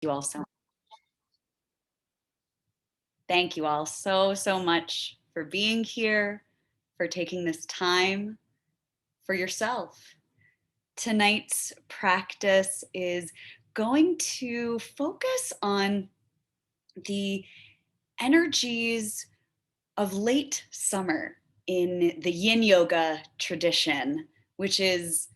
You all so Thank you all so much for being here, for taking this time for yourself. Tonight's practice is going to focus on the energies of late summer in the yin yoga tradition, which is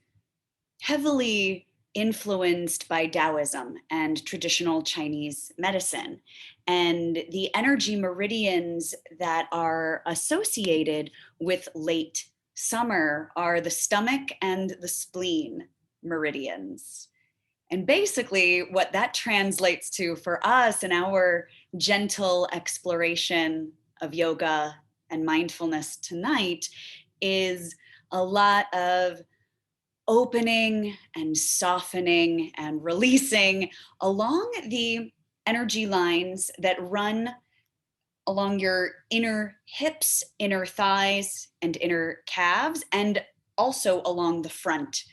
heavily influenced by Taoism and traditional Chinese medicine. And the energy meridians that are associated with late summer are the stomach and the spleen meridians. And basically, what that translates to for us in our gentle exploration of yoga and mindfulness tonight is a lot of opening and softening and releasing along the energy lines that run along your inner hips, inner thighs, and inner calves, and also along the front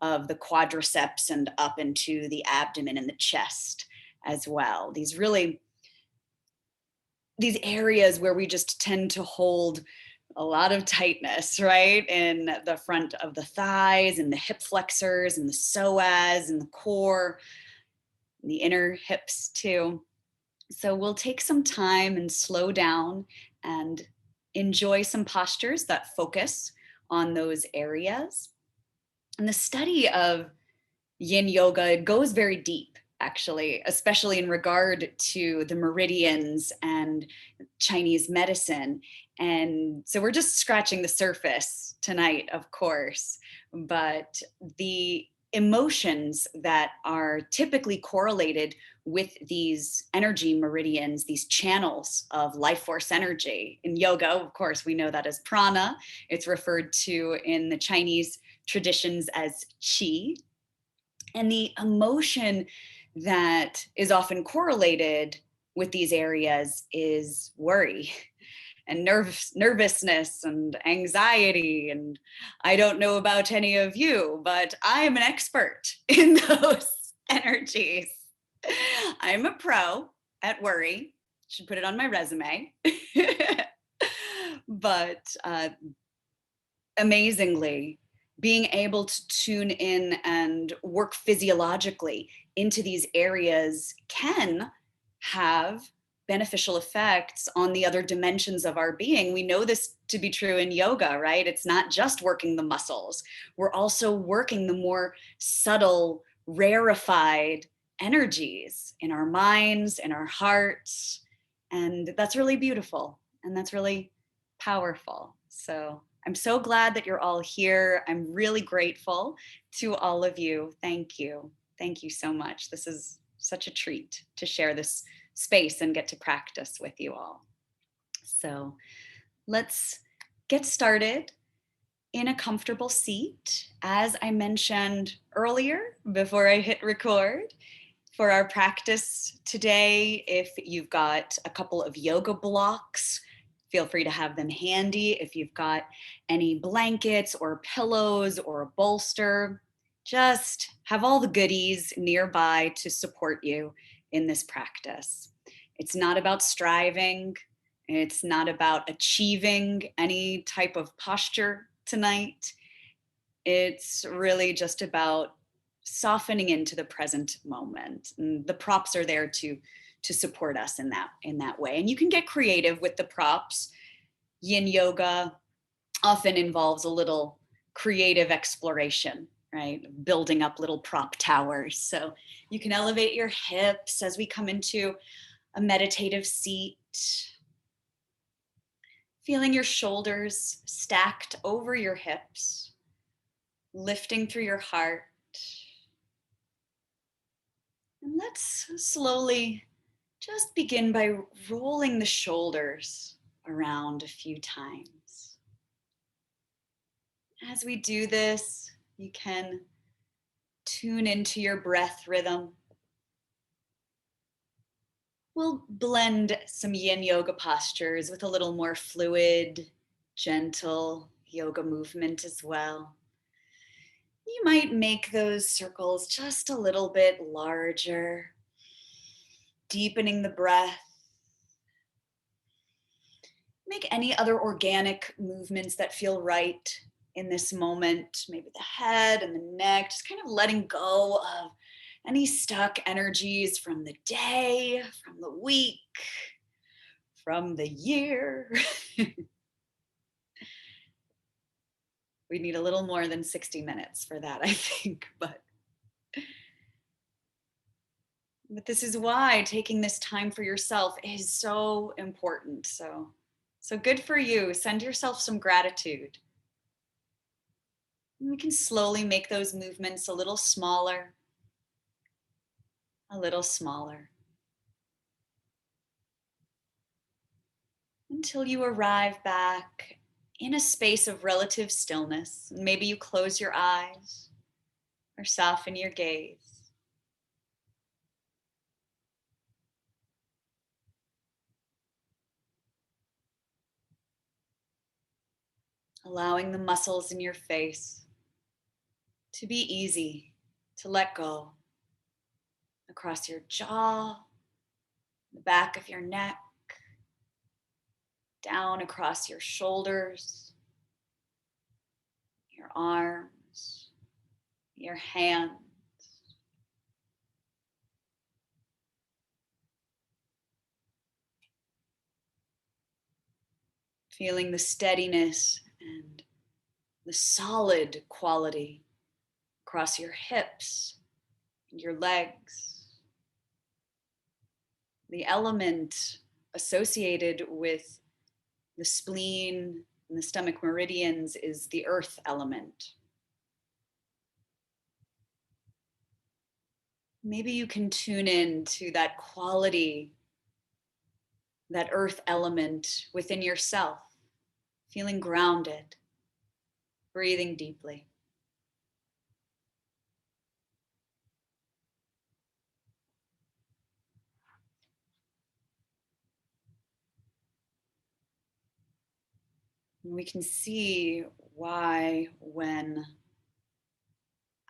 of the quadriceps and up into the abdomen and the chest as well. These areas where we just tend to hold a lot of tightness, right? In the front of the thighs and the hip flexors and the psoas and the core, and the inner hips too. So we'll take some time and slow down and enjoy some postures that focus on those areas. And the study of yin yoga, it goes very deep, actually, especially in regard to the meridians and Chinese medicine. And so we're just scratching the surface tonight, of course, but the emotions that are typically correlated with these energy meridians, these channels of life force energy. In yoga, of course, we know that as prana. It's referred to in the Chinese traditions as qi. And the emotion that is often correlated with these areas is worry and nervousness and anxiety. And I don't know about any of you, but I am an expert in those energies. I'm a pro at worry. Should put it on my resume. But amazingly, being able to tune in and work physiologically into these areas can have beneficial effects on the other dimensions of our being. We know this to be true in yoga, right? It's not just working the muscles, we're also working the more subtle, rarefied energies in our minds, in our hearts. And that's really beautiful and that's really powerful. So I'm so glad that you're all here. I'm really grateful to all of you. Thank you. Thank you so much. This is such a treat to share this space and get to practice with you all. So let's get started in a comfortable seat. As I mentioned earlier, before I hit record, for our practice today, if you've got a couple of yoga blocks, feel free to have them handy. If you've got any blankets or pillows or a bolster, just have all the goodies nearby to support you in this practice. It's not about striving. It's not about achieving any type of posture tonight. It's really just about softening into the present moment. And the props are there to support us in that way. And you can get creative with the props. Yin yoga often involves a little creative exploration, right? Building up little prop towers. So you can elevate your hips as we come into a meditative seat. Feeling your shoulders stacked over your hips, lifting through your heart. And let's slowly just begin by rolling the shoulders around a few times. As we do this, you can tune into your breath rhythm. We'll blend some yin yoga postures with a little more fluid, gentle yoga movement as well. You might make those circles just a little bit larger. deepening the breath. Make any other organic movements that feel right in this moment. Maybe the head and the neck, just kind of letting go of any stuck energies from the day, from the week, from the year. We need a little more than 60 minutes for that, I think, but this is why taking this time for yourself is so important. So good for you. Send yourself some gratitude. And we can slowly make those movements a little smaller, a little smaller, until you arrive back in a space of relative stillness. Maybe you close your eyes or soften your gaze. Allowing the muscles in your face to be easy, to let go across your jaw, the back of your neck, down across your shoulders, your arms, your hands. Feeling the steadiness and the solid quality across your hips and your legs. The element associated with the spleen and the stomach meridians is the earth element. Maybe you can tune in to that quality, that earth element within yourself, feeling grounded, breathing deeply. And we can see why when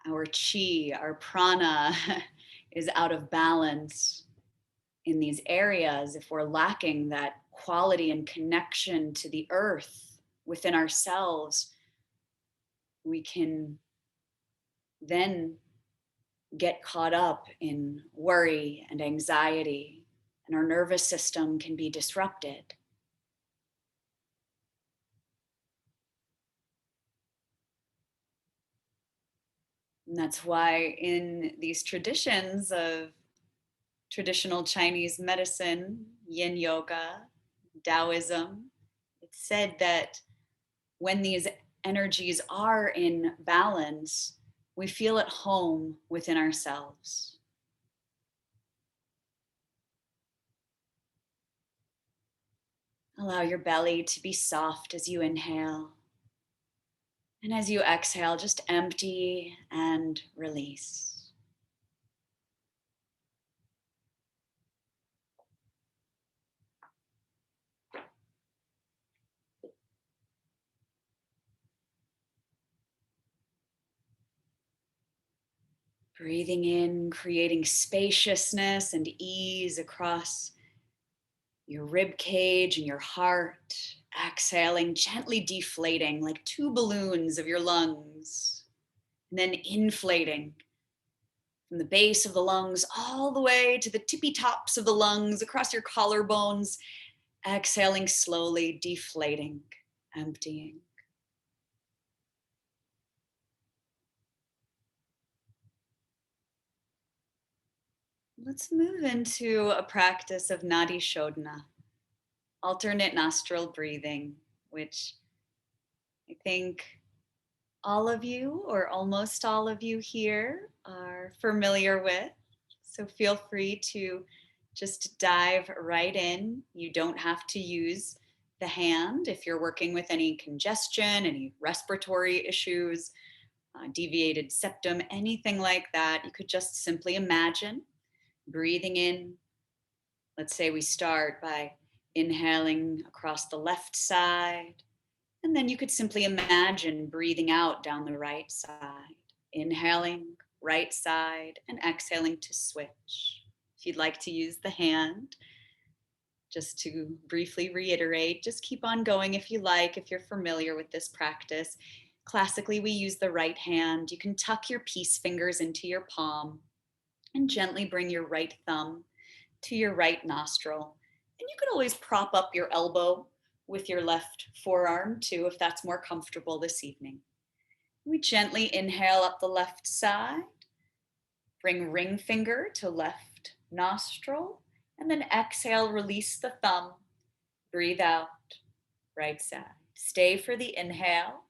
our chi, our prana is out of balance in these areas, if we're lacking that quality and connection to the earth within ourselves, we can then get caught up in worry and anxiety, and our nervous system can be disrupted. And that's why in these traditions of traditional Chinese medicine, yin yoga, Taoism, it's said that when these energies are in balance, we feel at home within ourselves. Allow your belly to be soft as you inhale. And as you exhale, just empty and release. Breathing in, creating spaciousness and ease across your rib cage and your heart. Exhaling, gently deflating like two balloons of your lungs. And then inflating from the base of the lungs all the way to the tippy tops of the lungs, across your collarbones. Exhaling slowly, deflating, emptying. Let's move into a practice of Nadi Shodhana, alternate nostril breathing, which I think all of you or almost all of you here are familiar with. So feel free to just dive right in. You don't have to use the hand if you're working with any congestion, any respiratory issues, deviated septum, anything like that. You could just simply imagine breathing in. Let's say we start by inhaling across the left side, and then you could simply imagine breathing out down the right side, inhaling right side and exhaling to switch. If you'd like to use the hand, just to briefly reiterate, just keep on going if you like, if you're familiar with this practice. Classically, we use the right hand. You can tuck your peace fingers into your palm and gently bring your right thumb to your right nostril. And you could always prop up your elbow with your left forearm too, if that's more comfortable this evening. We gently inhale up the left side, bring ring finger to left nostril, and then exhale, release the thumb, breathe out, right side. Stay for the inhale,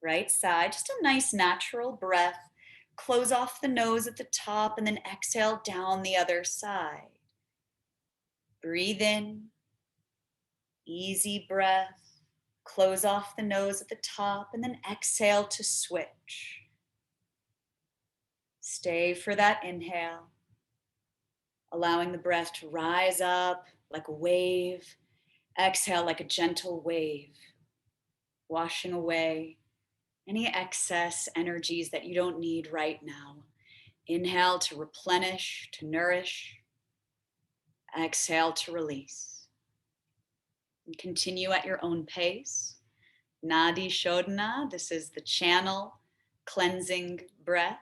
right side, just a nice natural breath. Close off the nose at the top and then exhale down the other side. Breathe in, easy breath. Close off the nose at the top and then exhale to switch. Stay for that inhale, allowing the breath to rise up like a wave. Exhale like a gentle wave, washing away any excess energies that you don't need right now. Inhale to replenish, to nourish. Exhale to release. And continue at your own pace. Nadi Shodhana, this is the channel cleansing breath.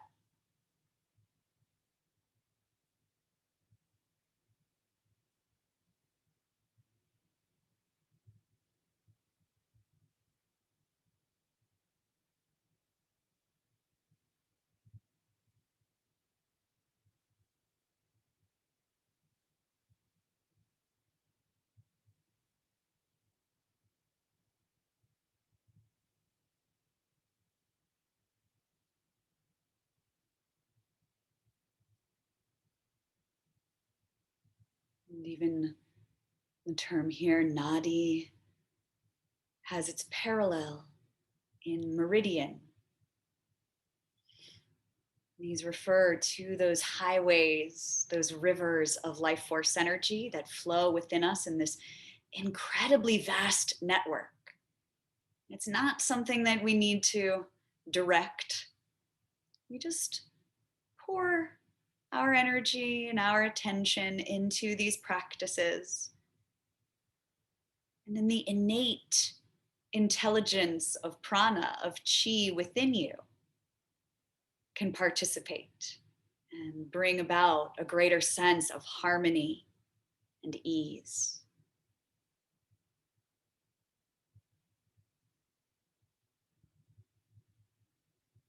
And even the term here, Nadi, has its parallel in meridian. These refer to those highways, those rivers of life force energy that flow within us in this incredibly vast network. It's not something that we need to direct. We just pour our energy and our attention into these practices. And then the innate intelligence of prana, of chi within you, can participate and bring about a greater sense of harmony and ease.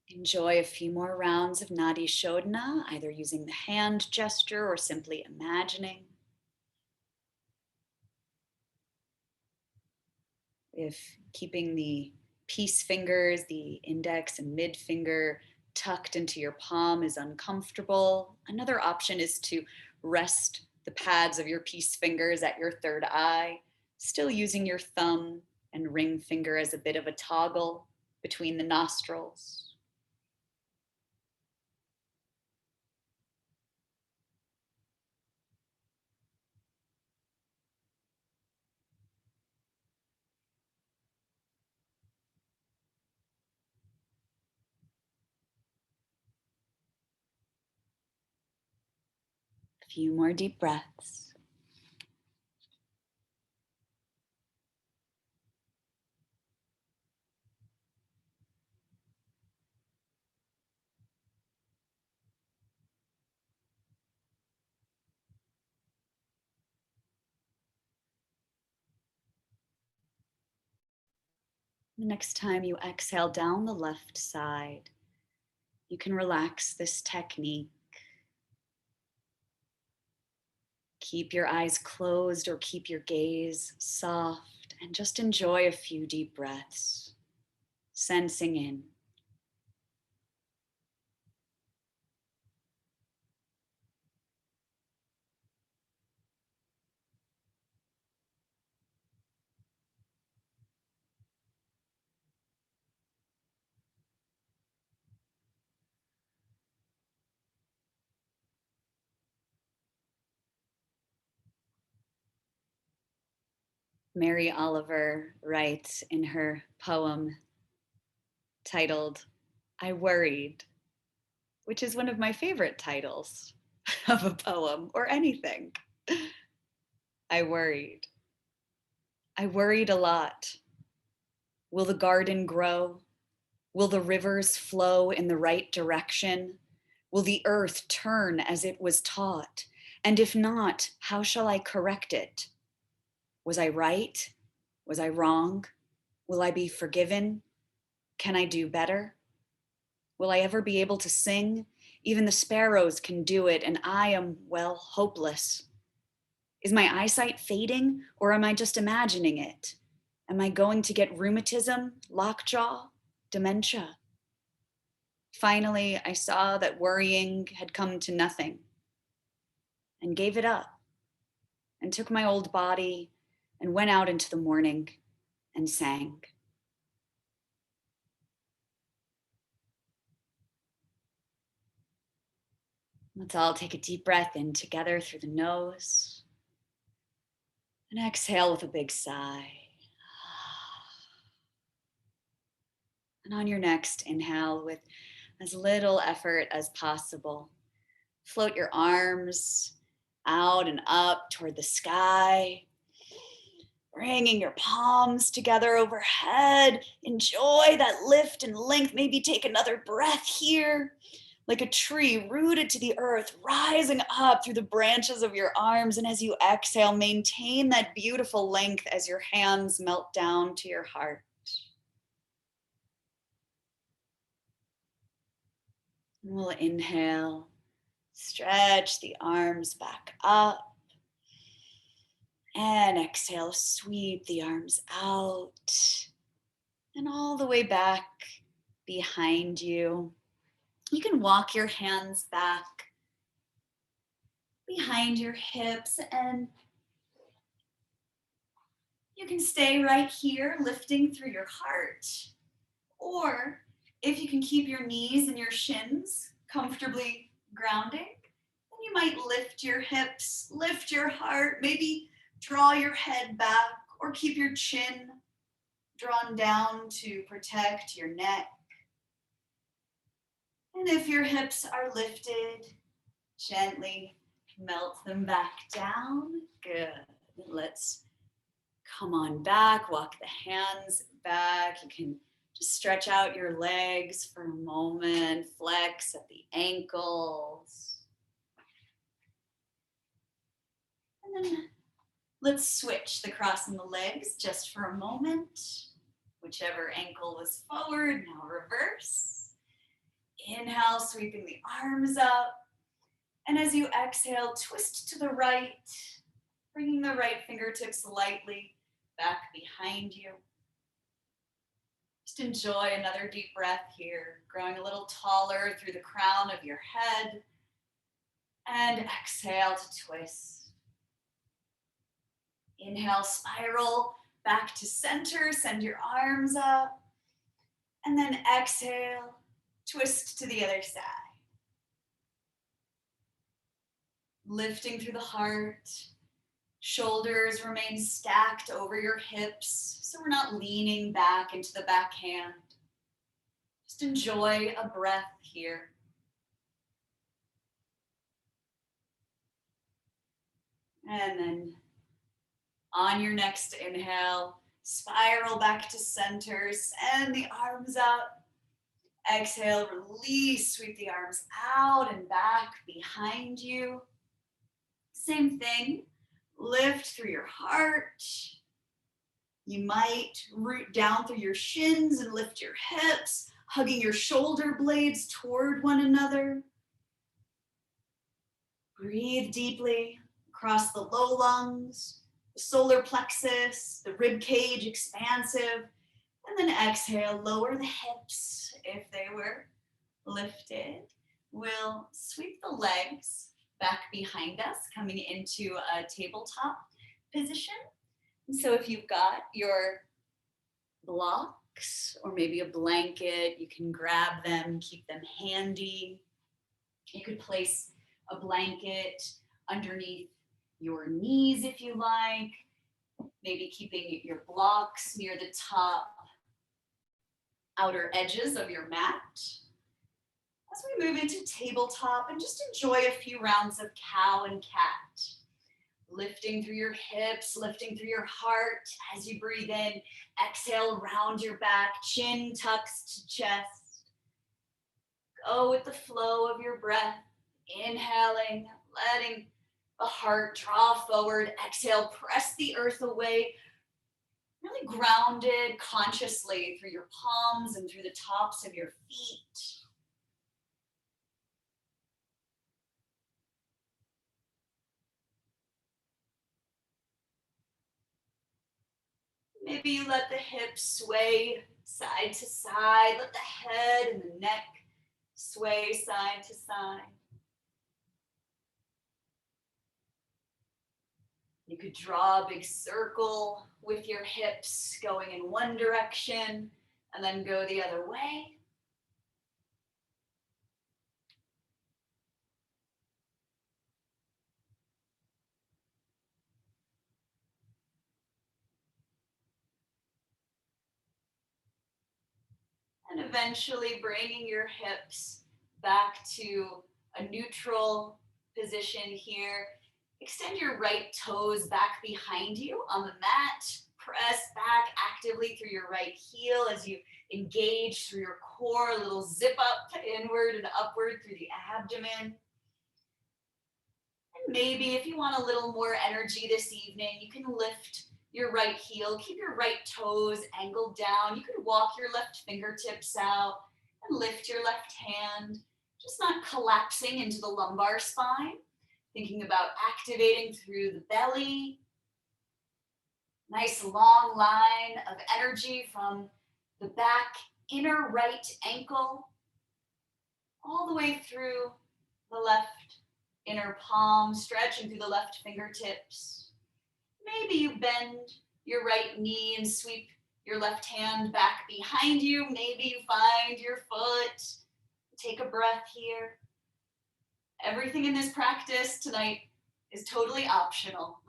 Enjoy a few more rounds of Nadi Shodhana, either using the hand gesture or simply imagining. If keeping the peace fingers, the index and mid finger tucked into your palm is uncomfortable, another option is to rest the pads of your peace fingers at your third eye, still using your thumb and ring finger as a bit of a toggle between the nostrils. A few more deep breaths. The next time you exhale down the left side, you can relax this technique. Keep your eyes closed or keep your gaze soft and just enjoy a few deep breaths, sensing in. Mary Oliver writes in her poem titled, "I Worried," which is one of my favorite titles of a poem or anything. I worried. I worried a lot. Will the garden grow? Will the rivers flow in the right direction? Will the earth turn as it was taught? And if not, how shall I correct it? Was I right? Was I wrong? Will I be forgiven? Can I do better? Will I ever be able to sing? Even the sparrows can do it, and I am, well, hopeless. Is my eyesight fading, or am I just imagining it? Am I going to get rheumatism, lockjaw, dementia? Finally, I saw that worrying had come to nothing and gave it up and took my old body and went out into the morning and sang. Let's all take a deep breath in together through the nose and exhale with a big sigh. And on your next inhale, with as little effort as possible, float your arms out and up toward the sky, bringing your palms together overhead. Enjoy that lift and length. Maybe take another breath here, like a tree rooted to the earth, rising up through the branches of your arms. And as you exhale, maintain that beautiful length as your hands melt down to your heart. And we'll inhale, stretch the arms back up. And exhale, sweep the arms out and all the way back behind you. You can walk your hands back behind your hips, and you can stay right here, lifting through your heart. Or if you can keep your knees and your shins comfortably grounding, then you might lift your hips, lift your heart, maybe draw your head back, or keep your chin drawn down to protect your neck. And if your hips are lifted, gently melt them back down. Good. Let's come on back, walk the hands back. You can just stretch out your legs for a moment, flex at the ankles. And then let's switch the crossing the legs just for a moment. Whichever ankle was forward, now reverse. Inhale, sweeping the arms up. And as you exhale, twist to the right, bringing the right fingertips lightly back behind you. Just enjoy another deep breath here, growing a little taller through the crown of your head. And exhale to twist. Inhale, spiral back to center, send your arms up. And then exhale, twist to the other side. Lifting through the heart. Shoulders remain stacked over your hips, so we're not leaning back into the back hand. Just enjoy a breath here. And then on your next inhale, spiral back to center, send the arms up. Exhale, release, sweep the arms out and back behind you. Same thing, lift through your heart. You might root down through your shins and lift your hips, hugging your shoulder blades toward one another. Breathe deeply across the low lungs, the solar plexus, the rib cage expansive, and then exhale, lower the hips if they were lifted. We'll sweep the legs back behind us, coming into a tabletop position. And so if you've got your blocks or maybe a blanket, you can grab them, keep them handy. You could place a blanket underneath your knees if you like, maybe keeping your blocks near the top outer edges of your mat. as we move into tabletop and just enjoy a few rounds of cow and cat. Lifting through your hips, lifting through your heart as you breathe in. Exhale, round your back, chin tucks to chest. Go with the flow of your breath. Inhaling, letting the heart draw forward. Exhale, press the earth away. Really grounded consciously through your palms and through the tops of your feet. Maybe you let the hips sway side to side. Let the head and the neck sway side to side. You could draw a big circle with your hips going in one direction and then go the other way. And eventually bringing your hips back to a neutral position here. Extend your right toes back behind you on the mat. Press back actively through your right heel as you engage through your core. A little zip up inward and upward through the abdomen. And maybe if you want a little more energy this evening, you can lift your right heel, keep your right toes angled down. You can walk your left fingertips out and lift your left hand, just not collapsing into the lumbar spine. Thinking about activating through the belly. Nice long line of energy from the back inner right ankle all the way through the left inner palm, stretching through the left fingertips. Maybe you bend your right knee and sweep your left hand back behind you. Maybe you find your foot. Take a breath here. Everything in this practice tonight is totally optional.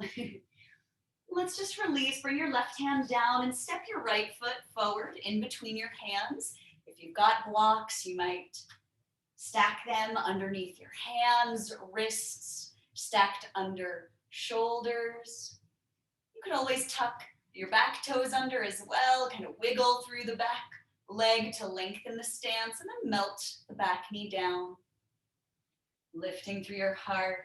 Let's just release, bring your left hand down and step your right foot forward in between your hands. If you've got blocks, you might stack them underneath your hands, wrists, stacked under shoulders. You could always tuck your back toes under as well, kind of wiggle through the back leg to lengthen the stance and then melt the back knee down. Lifting through your heart.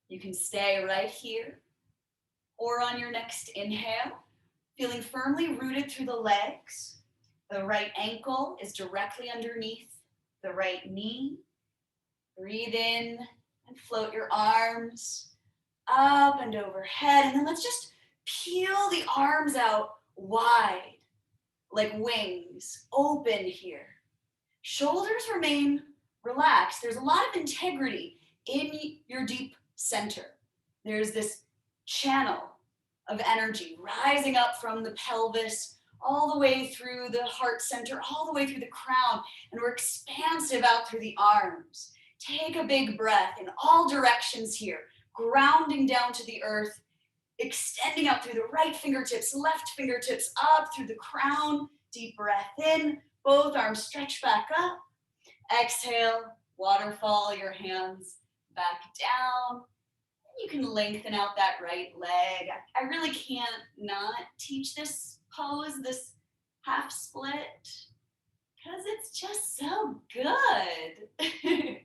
You can stay right here or on your next inhale, feeling firmly rooted through the legs. The right ankle is directly underneath the right knee. Breathe in and float your arms up and overhead. And then let's just peel the arms out wide, like wings, open here. Shoulders remain relaxed. There's a lot of integrity in your deep center. There's this channel of energy rising up from the pelvis all the way through the heart center, all the way through the crown, and we're expansive out through the arms. Take a big breath in all directions here, grounding down to the earth, extending out through the right fingertips, left fingertips, up through the crown. Deep breath in, both arms stretch back up. Exhale, waterfall your hands back down. You can lengthen out that right leg. I really can't not teach this pose, this half split, because it's just so good.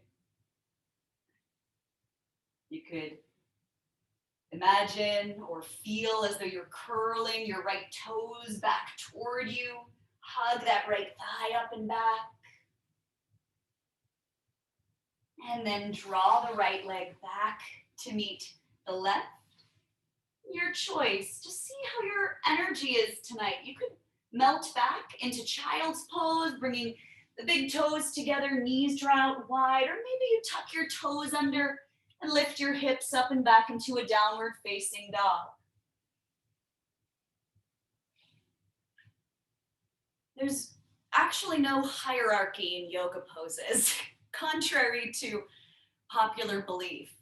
You could imagine or feel as though you're curling your right toes back toward you. Hug that right thigh up and back. And then draw the right leg back to meet the left. Your choice. Just see how your energy is tonight. You could melt back into child's pose, bringing the big toes together, knees draw out wide, or maybe you tuck your toes under and lift your hips up and back into a downward facing dog. There's actually no hierarchy in yoga poses, contrary to popular belief.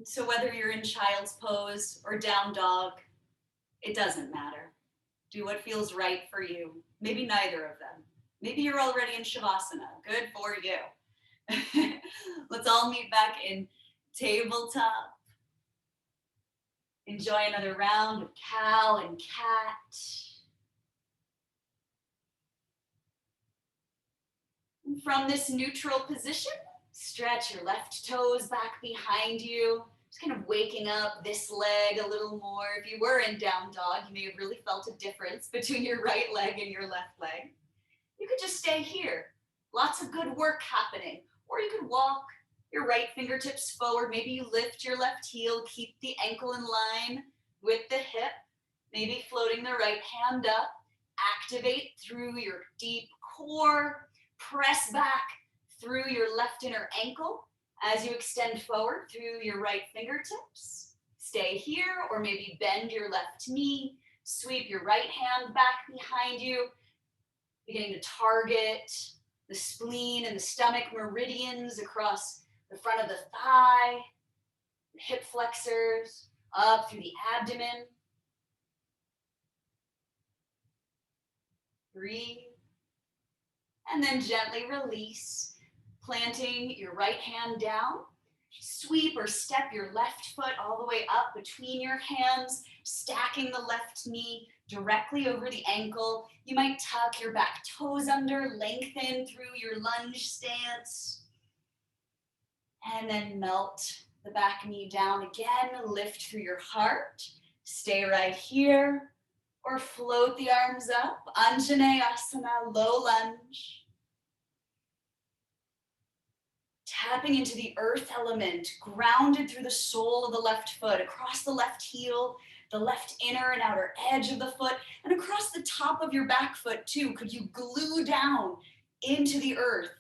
So whether you're in child's pose or down dog, it doesn't matter. Do what feels right for you. Maybe neither of them. Maybe you're already in Shavasana. Good for you. Let's all meet back in tabletop. Enjoy another round of cow and cat. And from this neutral position, stretch your left toes back behind you. Just kind of waking up this leg a little more. If you were in down dog, you may have really felt a difference between your right leg and your left leg. You could just stay here. Lots of good work happening. Or you could walk your right fingertips forward. Maybe you lift your left heel, keep the ankle in line with the hip. Maybe floating the right hand up. Activate through your deep core. Press back through your left inner ankle as you extend forward through your right fingertips. Stay here, or maybe bend your left knee. Sweep your right hand back behind you, beginning to target the spleen and the stomach meridians across the front of the thigh, the hip flexors, up through the abdomen. Breathe. And then gently release, planting your right hand down. Sweep or step your left foot all the way up between your hands, stacking the left knee directly over the ankle. You might tuck your back toes under, lengthen through your lunge stance. And then melt the back knee down again, lift through your heart. Stay right here, or float the arms up, Anjaneyasana, low lunge. Tapping into the earth element, grounded through the sole of the left foot, across the left heel, the left inner and outer edge of the foot, and across the top of your back foot too. Could you glue down into the earth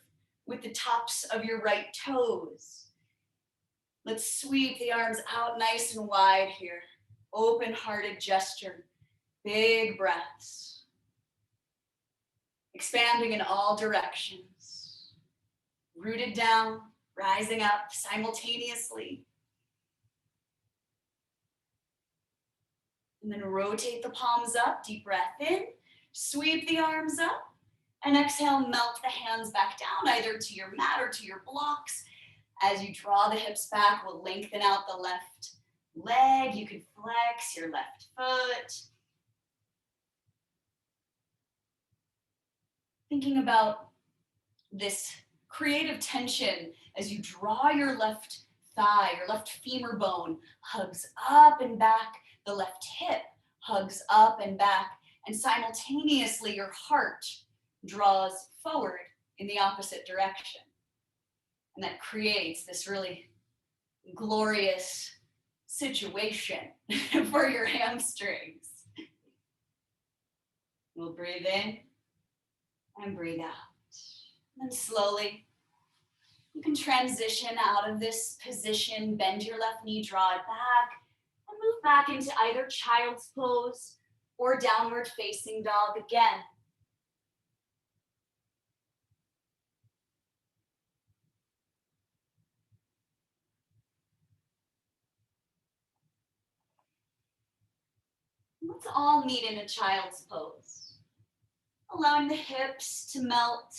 with the tops of your right toes? Let's sweep the arms out nice and wide here. Open-hearted gesture, big breaths. Expanding in all directions. Rooted down, rising up simultaneously. And then rotate the palms up, deep breath in, sweep the arms up, and exhale, melt the hands back down, either to your mat or to your blocks. As you draw the hips back, we'll lengthen out the left leg. You can flex your left foot. Thinking about this creative tension as you draw your left thigh, your left femur bone hugs up and back, the left hip hugs up and back, and simultaneously your heart draws forward in the opposite direction. And that creates this really glorious situation for your hamstrings. We'll breathe in and breathe out. And then slowly, you can transition out of this position, bend your left knee, draw it back, and move back into either child's pose or downward facing dog again. Let's all meet in a child's pose. Allowing the hips to melt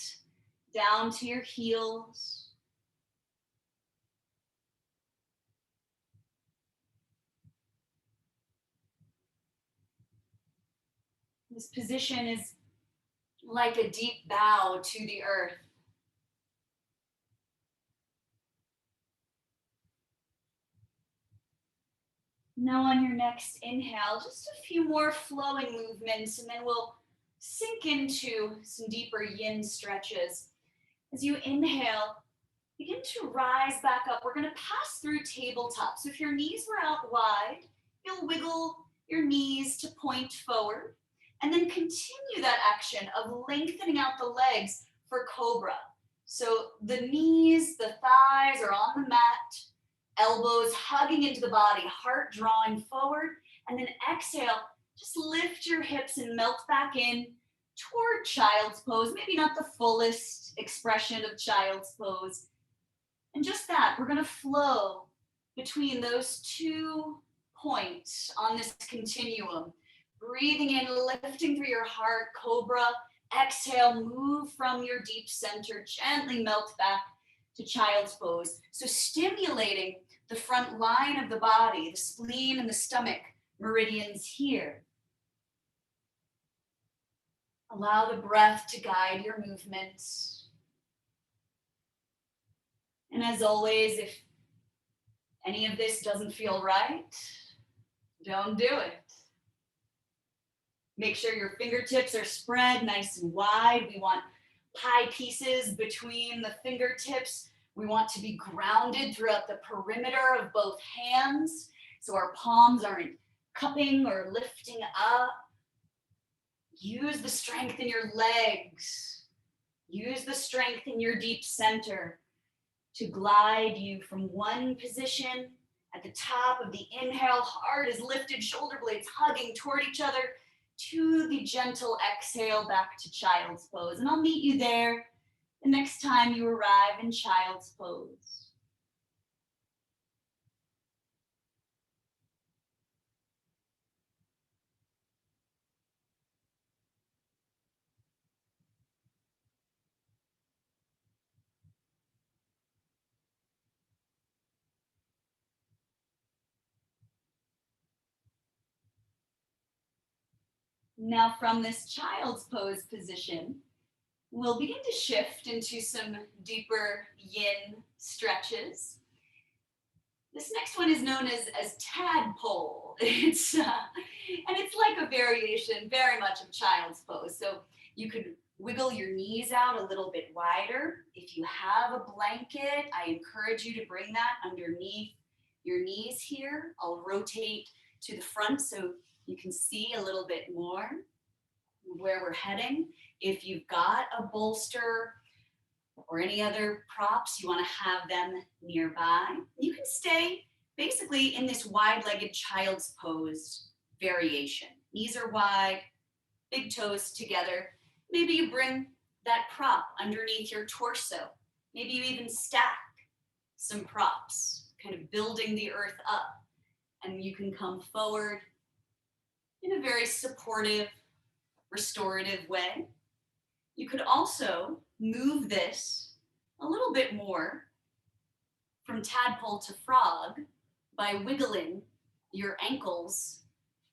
down to your heels. This position is like a deep bow to the earth. Now on your next inhale, just a few more flowing movements, and then we'll sink into some deeper yin stretches. As you inhale, begin to rise back up. We're going to pass through tabletop. So if your knees were out wide, you'll wiggle your knees to point forward, and then continue that action of lengthening out the legs for cobra. So the knees, the thighs are on the mat, elbows hugging into the body, heart drawing forward, and then exhale, just lift your hips and melt back in toward child's pose. Maybe not the fullest expression of child's pose. And just that, we're going to flow between those 2 points on this continuum. Breathing in, lifting through your heart, cobra. Exhale, move from your deep center, gently melt back to child's pose. So stimulating the front line of the body, the spleen and the stomach meridians here. Allow the breath to guide your movements. And as always, if any of this doesn't feel right, don't do it. Make sure your fingertips are spread nice and wide. We want pie pieces between the fingertips. We want to be grounded throughout the perimeter of both hands, so our palms aren't cupping or lifting up. Use the strength in your legs. Use the strength in your deep center to glide you from one position at the top of the inhale, heart is lifted, shoulder blades hugging toward each other, to the gentle exhale back to child's pose. And I'll meet you there the next time you arrive in child's pose. Now from this child's pose position, we'll begin to shift into some deeper yin stretches. This next one is known as tadpole. It's like a variation very much of child's pose. So you could wiggle your knees out a little bit wider. If you have a blanket, I encourage you to bring that underneath your knees here. I'll rotate to the front so you can see a little bit more where we're heading. If you've got a bolster or any other props, you want to have them nearby. You can stay basically in this wide-legged child's pose variation. Knees are wide, big toes together. Maybe you bring that prop underneath your torso. Maybe you even stack some props, kind of building the earth up. And you can come forward in a very supportive, restorative way. You could also move this a little bit more from tadpole to frog by wiggling your ankles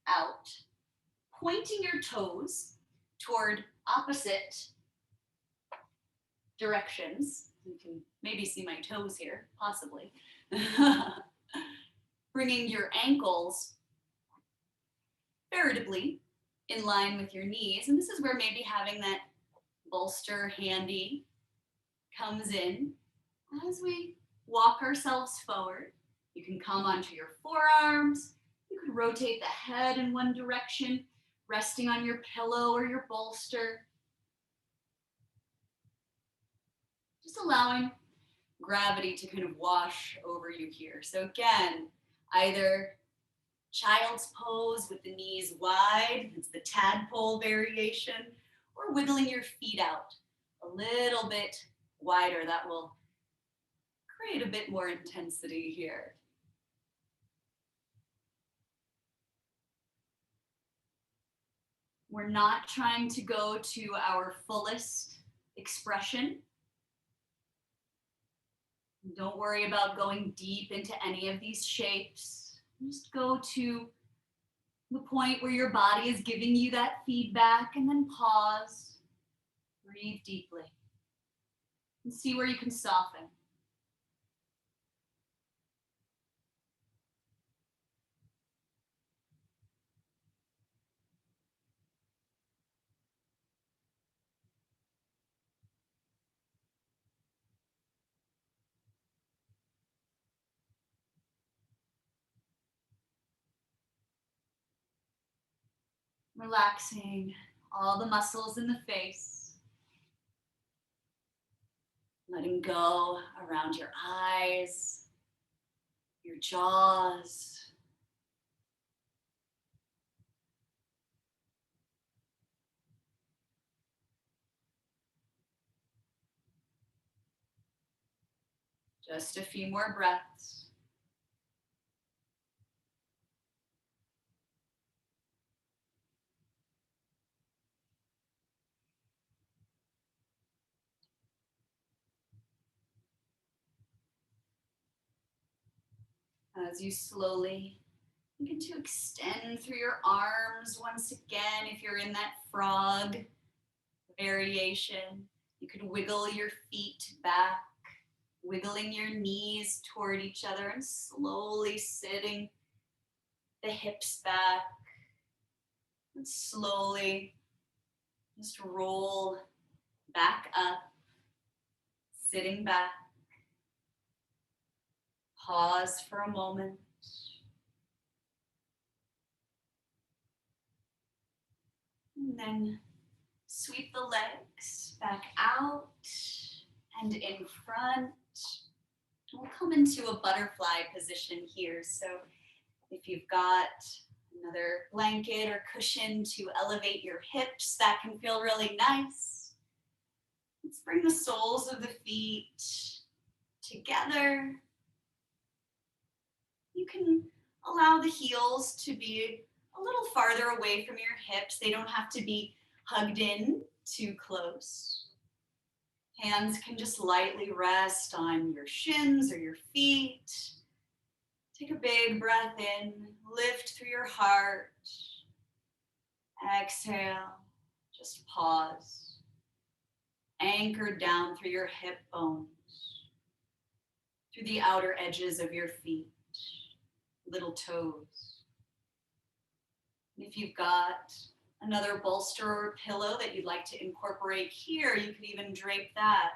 out, pointing your toes toward opposite directions. You can maybe see my toes here, possibly. Bringing your ankles veritably in line with your knees. And this is where maybe having that bolster handy comes in. As we walk ourselves forward, you can come onto your forearms. You could rotate the head in one direction, resting on your pillow or your bolster. Just allowing gravity to kind of wash over you here. So again, either child's pose with the knees wide, it's the tadpole variation, or wiggling your feet out a little bit wider. That will create a bit more intensity here. We're not trying to go to our fullest expression. Don't worry about going deep into any of these shapes. Just go to the point where your body is giving you that feedback, and then pause, breathe deeply, and see where you can soften. Relaxing all the muscles in the face. Letting go around your eyes, your jaws. Just a few more breaths. As you slowly begin to extend through your arms once again, if you're in that frog variation, you could wiggle your feet back, wiggling your knees toward each other and slowly sitting the hips back. And slowly just roll back up, sitting back. Pause for a moment. And then sweep the legs back out and in front. We'll come into a butterfly position here. So if you've got another blanket or cushion to elevate your hips, that can feel really nice. Let's bring the soles of the feet together. You can allow the heels to be a little farther away from your hips. They don't have to be hugged in too close. Hands can just lightly rest on your shins or your feet. Take a big breath in, lift through your heart. Exhale, just pause. Anchored down through your hip bones, through the outer edges of your feet, little toes. And if you've got another bolster or pillow that you'd like to incorporate here, you could even drape that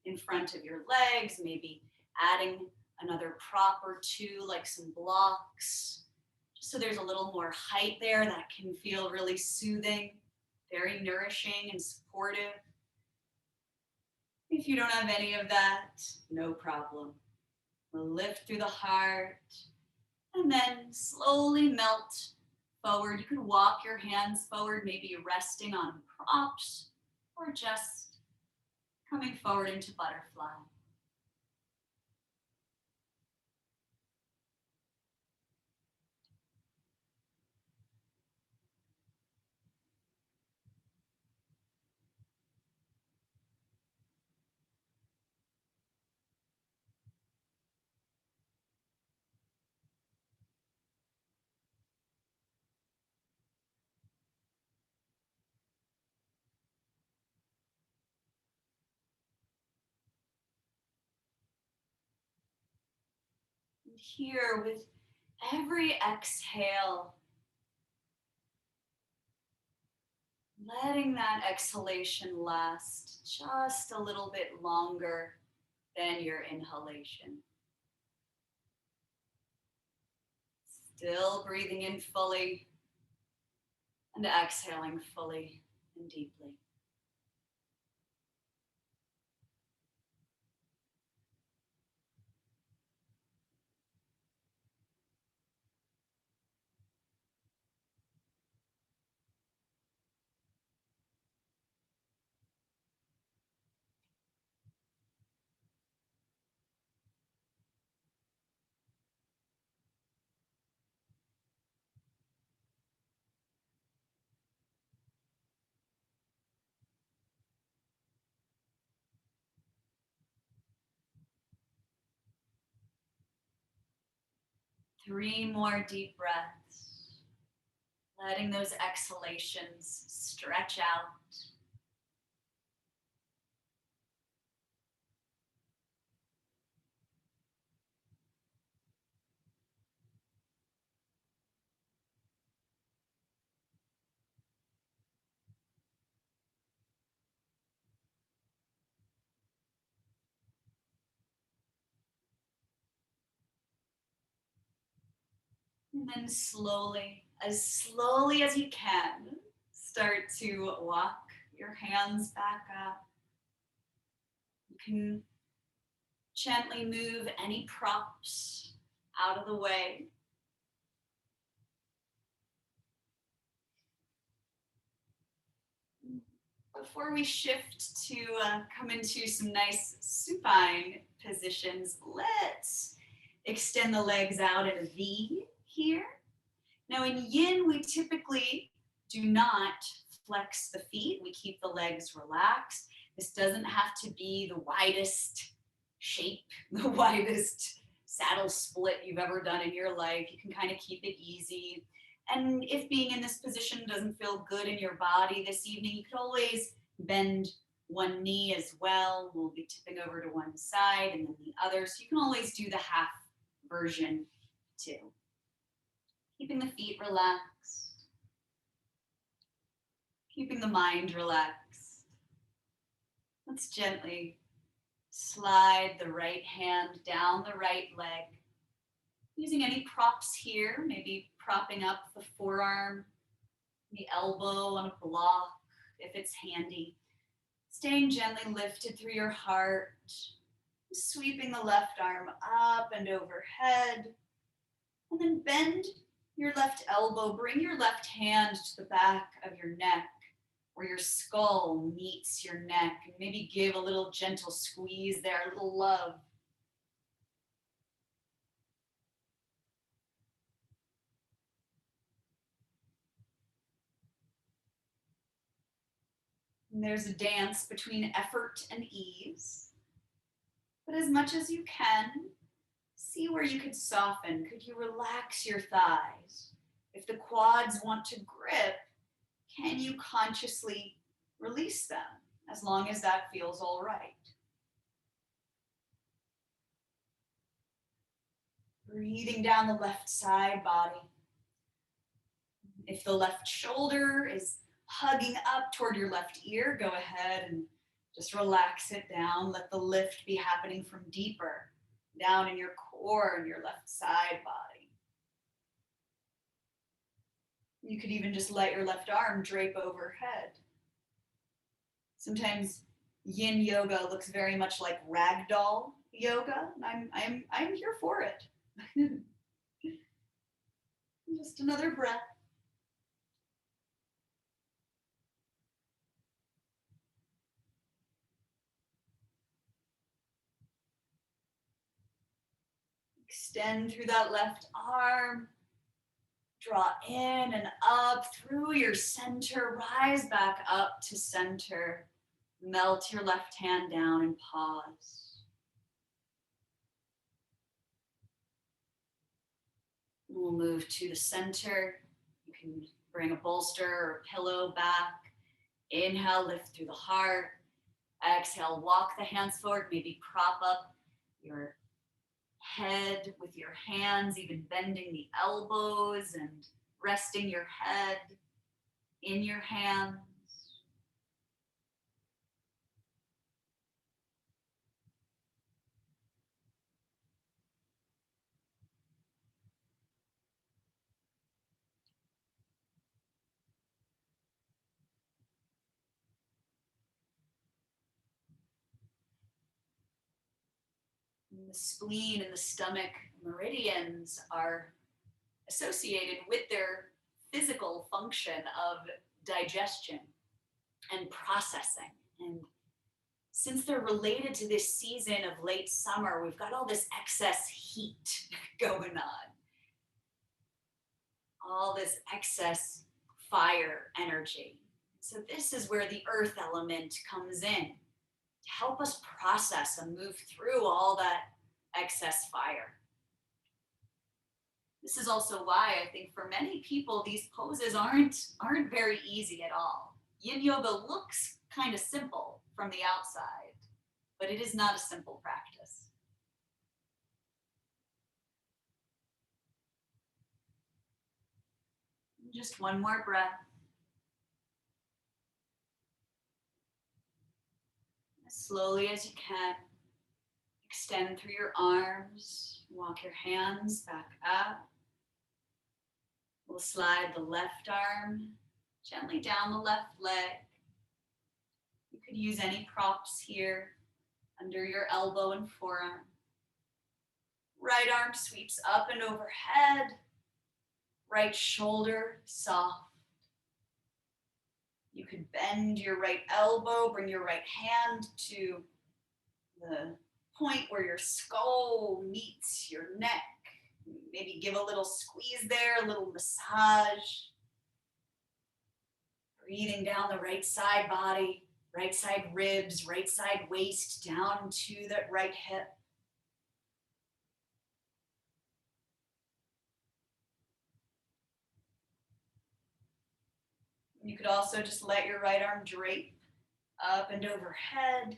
in front of your legs, maybe adding another prop or two, like some blocks, just so there's a little more height there. That can feel really soothing, very nourishing and supportive. If you don't have any of that, no problem. We'll lift through the heart and then slowly melt forward. You could walk your hands forward, maybe resting on props or just coming forward into butterfly. And here, with every exhale, letting that exhalation last just a little bit longer than your inhalation. Still breathing in fully and exhaling fully and deeply. Three more deep breaths, letting those exhalations stretch out. And then slowly as you can, start to walk your hands back up. You can gently move any props out of the way. Before we shift to come into some nice supine positions, let's extend the legs out in a V here. Now in yin, we typically do not flex the feet. We keep the legs relaxed. This doesn't have to be the widest shape, the widest saddle split you've ever done in your life. You can kind of keep it easy. And if being in this position doesn't feel good in your body this evening, you could always bend one knee as well. We'll be tipping over to one side and then the other. So you can always do the half version too. Keeping the feet relaxed, keeping the mind relaxed. Let's gently slide the right hand down the right leg. Using any props here, maybe propping up the forearm, the elbow on a block if it's handy. Staying gently lifted through your heart, sweeping the left arm up and overhead, and then bend your left elbow, bring your left hand to the back of your neck where your skull meets your neck, and maybe give a little gentle squeeze there, a little love. And there's a dance between effort and ease. But as much as you can, see where you could soften. Could you relax your thighs? If the quads want to grip, can you consciously release them as long as that feels all right? Breathing down the left side body. If the left shoulder is hugging up toward your left ear, go ahead and just relax it down. Let the lift be happening from deeper, down in your core and your left side body. You could even just let your left arm drape overhead. Sometimes yin yoga looks very much like ragdoll yoga, and I'm here for it. Just another breath. Extend through that left arm. Draw in and up through your center. Rise back up to center. Melt your left hand down and pause. We'll move to the center. You can bring a bolster or a pillow back. Inhale, lift through the heart. Exhale, walk the hands forward. Maybe prop up your head with your hands, even bending the elbows and resting your head in your hands. And the spleen and the stomach meridians are associated with their physical function of digestion and processing. And since they're related to this season of late summer, we've got all this excess heat going on. All this excess fire energy. So this is where the earth element comes in to help us process and move through all that excess fire. This is also why I think for many people, these poses aren't very easy at all. Yin yoga looks kind of simple from the outside, but it is not a simple practice. Just one more breath. As slowly as you can, extend through your arms, walk your hands back up. We'll slide the left arm gently down the left leg. You could use any props here under your elbow and forearm. Right arm sweeps up and overhead. Right shoulder soft. You could bend your right elbow, bring your right hand to the point where your skull meets your neck. Maybe give a little squeeze there, a little massage. Breathing down the right side body, right side ribs, right side waist, down to that right hip. You could also just let your right arm drape up and overhead.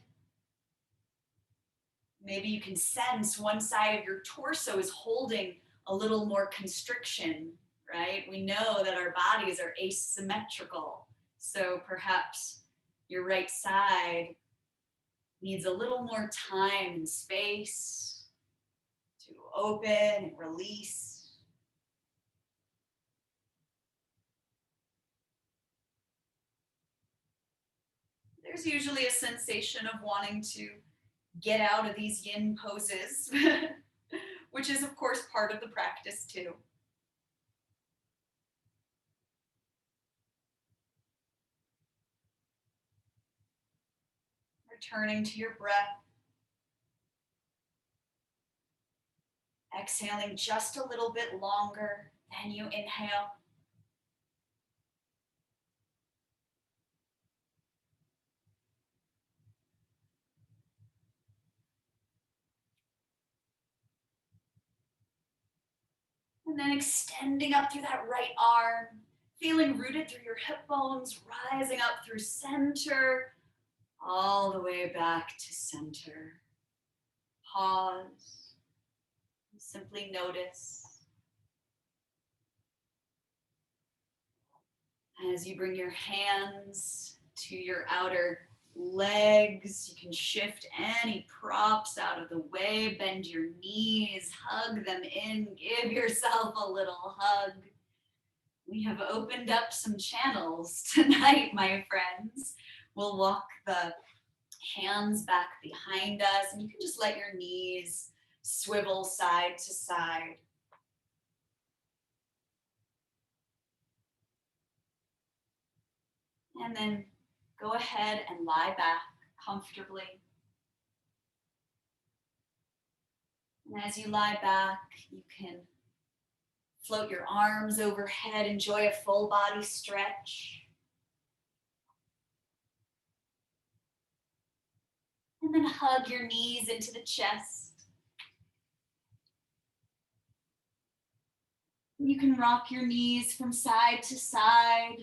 Maybe you can sense one side of your torso is holding a little more constriction, right? We know that our bodies are asymmetrical. So perhaps your right side needs a little more time and space to open and release. There's usually a sensation of wanting to get out of these yin poses, which is, of course, part of the practice too. Returning to your breath. Exhaling just a little bit longer than you inhale. And then extending up through that right arm, feeling rooted through your hip bones, rising up through center, all the way back to center. Pause. Simply notice. As you bring your hands to your outer legs, you can shift any props out of the way, bend your knees, hug them in, give yourself a little hug. We have opened up some channels tonight, my friends. We'll walk the hands back behind us, and you can just let your knees swivel side to side. And then go ahead and lie back comfortably. And as you lie back, you can float your arms overhead, enjoy a full body stretch. And then hug your knees into the chest. You can rock your knees from side to side.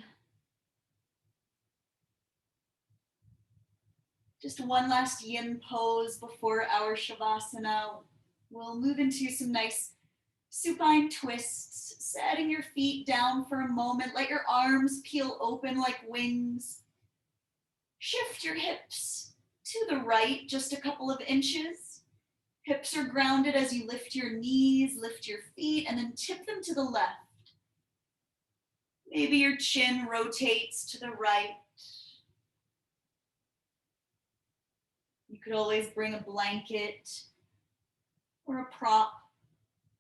Just one last yin pose before our shavasana. We'll move into some nice supine twists, setting your feet down for a moment. Let your arms peel open like wings. Shift your hips to the right just a couple of inches. Hips are grounded as you lift your knees, lift your feet, and then tip them to the left. Maybe your chin rotates to the right. You could always bring a blanket or a prop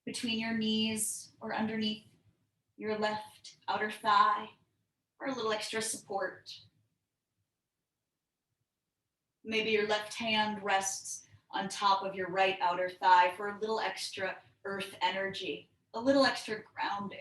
between your knees or underneath your left outer thigh for a little extra support. Maybe your left hand rests on top of your right outer thigh for a little extra earth energy, a little extra grounding.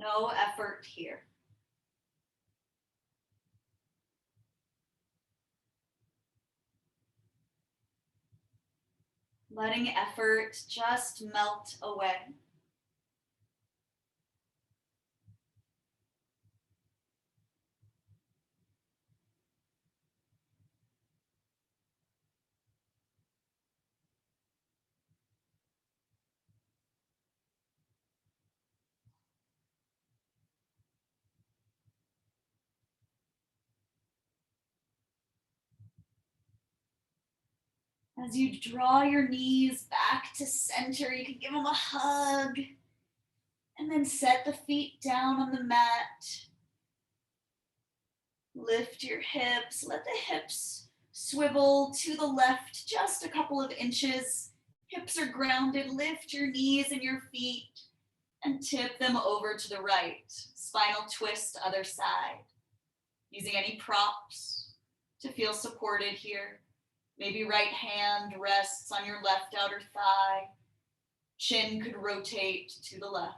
No effort here. Letting effort just melt away. As you draw your knees back to center, you can give them a hug and then set the feet down on the mat. Lift your hips, let the hips swivel to the left just a couple of inches. Hips are grounded, lift your knees and your feet and tip them over to the right. Spinal twist, other side. Using any props to feel supported here. Maybe right hand rests on your left outer thigh. Chin could rotate to the left.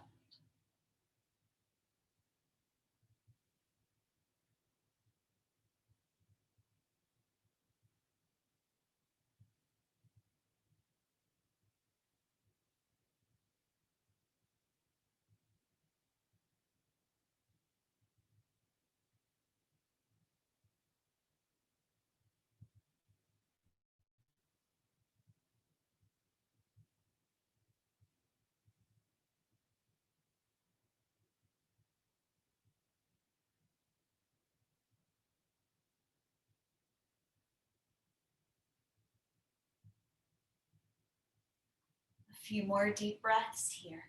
A few more deep breaths here.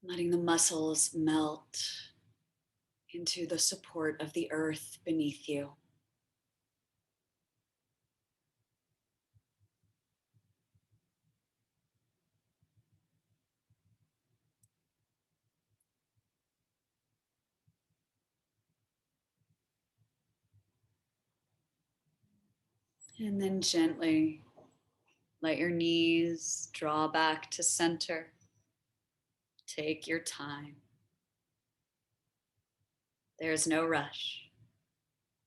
Letting the muscles melt into the support of the earth beneath you. And then gently let your knees draw back to center. Take your time. There's no rush.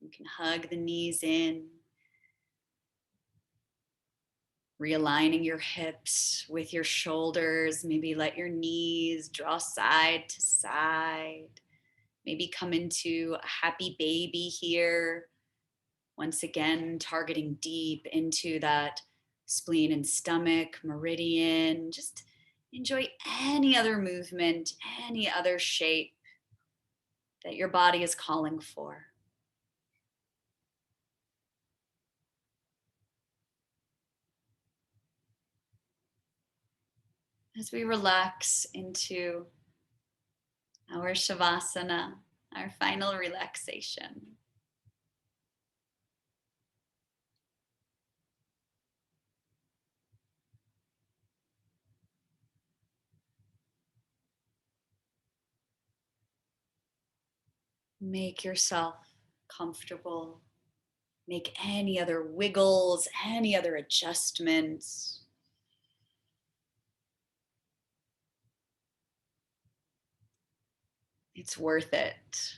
You can hug the knees in, realigning your hips with your shoulders. Maybe let your knees draw side to side. Maybe come into a happy baby here. Once again, targeting deep into that spleen and stomach meridian. Just enjoy any other movement, any other shape that your body is calling for. As we relax into our Shavasana, our final relaxation. Make yourself comfortable. Make any other wiggles, any other adjustments. It's worth it.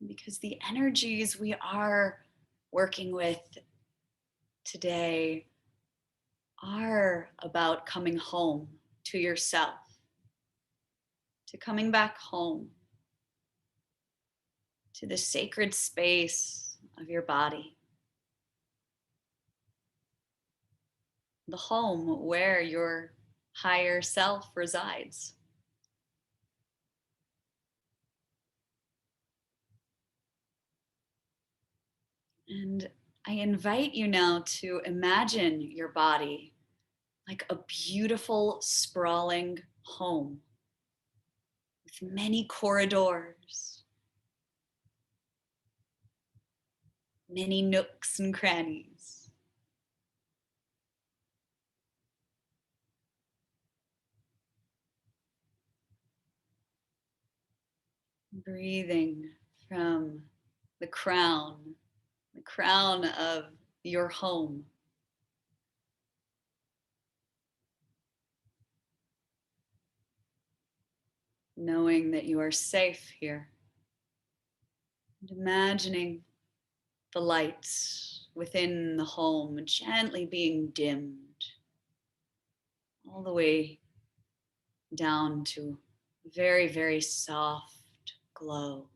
Because the energies we are working with today are about coming home to yourself, to coming back home to the sacred space of your body, the home where your higher self resides. And I invite you now to imagine your body like a beautiful, sprawling home with many corridors, many nooks and crannies. Breathing from the crown of your home. Knowing that you are safe here. And imagining the lights within the home gently being dimmed all the way down to very, very soft glow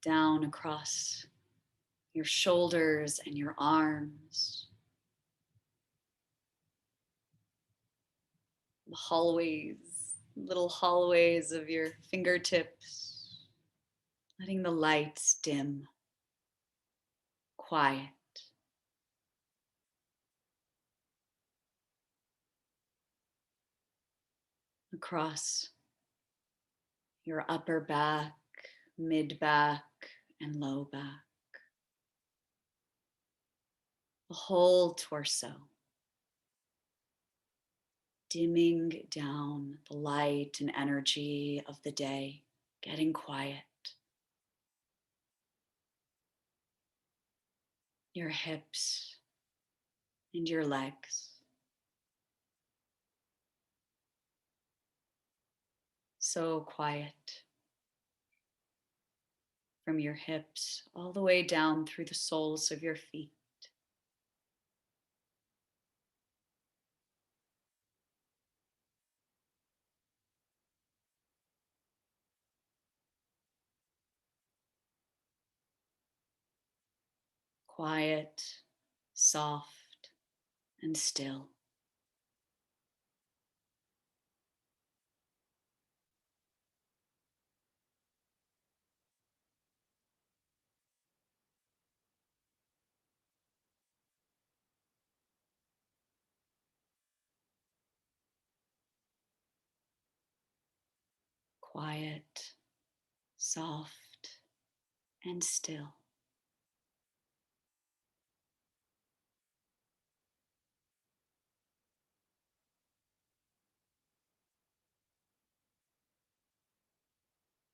down across your shoulders and your arms, the hallways, little hallways of your fingertips, letting the lights dim, quiet. across your upper back, mid back, and low back, the whole torso, dimming down the light and energy of the day, getting quiet. Your hips and your legs. So quiet. From your hips all the way down through the soles of your feet. Quiet, soft, and still. Quiet, soft, and still.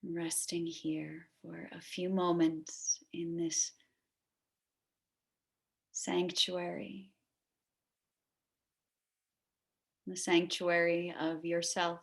Resting here for a few moments in this sanctuary, the sanctuary of yourself.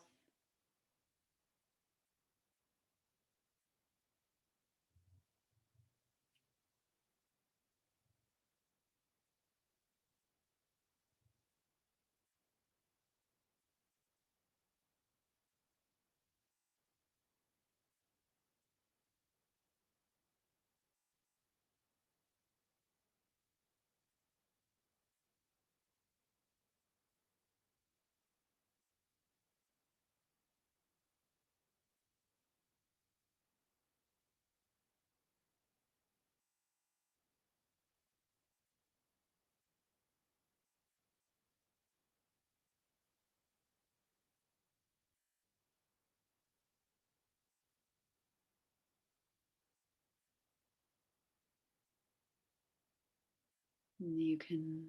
And you can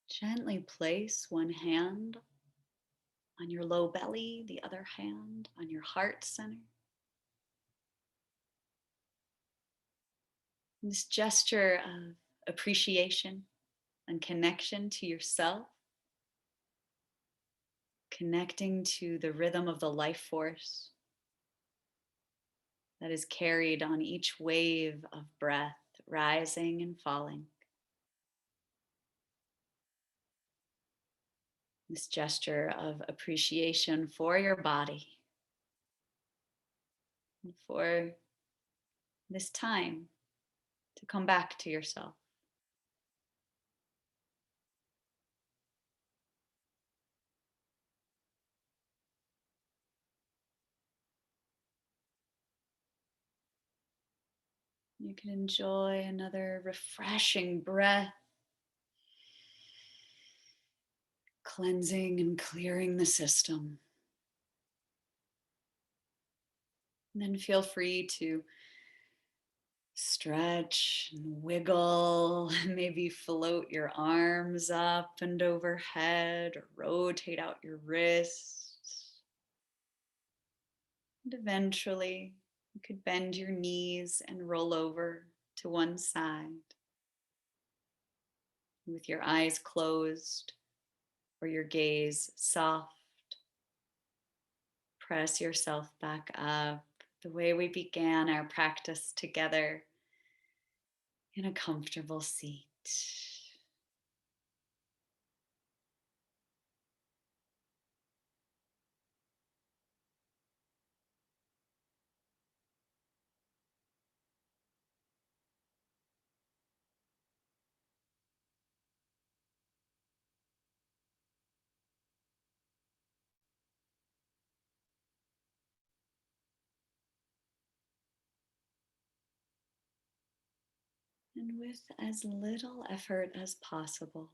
gently place one hand on your low belly, the other hand on your heart center. This gesture of appreciation and connection to yourself, connecting to the rhythm of the life force that is carried on each wave of breath, rising and falling. This gesture of appreciation for your body and for this time to come back to yourself. You can enjoy another refreshing breath, cleansing and clearing the system. And then feel free to stretch and wiggle, maybe float your arms up and overhead, or rotate out your wrists. And eventually, you could bend your knees and roll over to one side with your eyes closed or your gaze soft. Press yourself back up the way we began our practice together in a comfortable seat. And with as little effort as possible,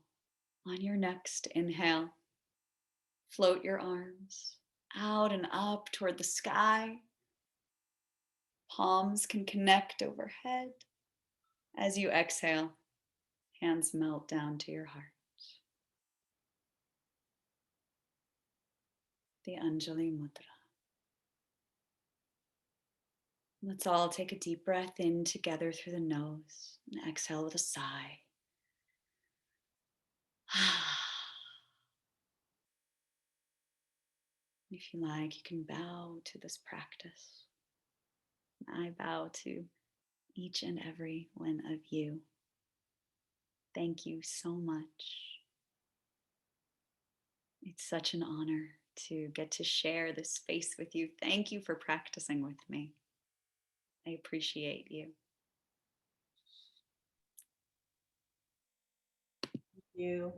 on your next inhale, float your arms out and up toward the sky. Palms can connect overhead. As you exhale, hands melt down to your heart. The Anjali Mudra. Let's all take a deep breath in together through the nose and exhale with a sigh. If you like, you can bow to this practice. I bow to each and every one of you. Thank you so much. It's such an honor to get to share this space with you. Thank you for practicing with me. I appreciate you. You.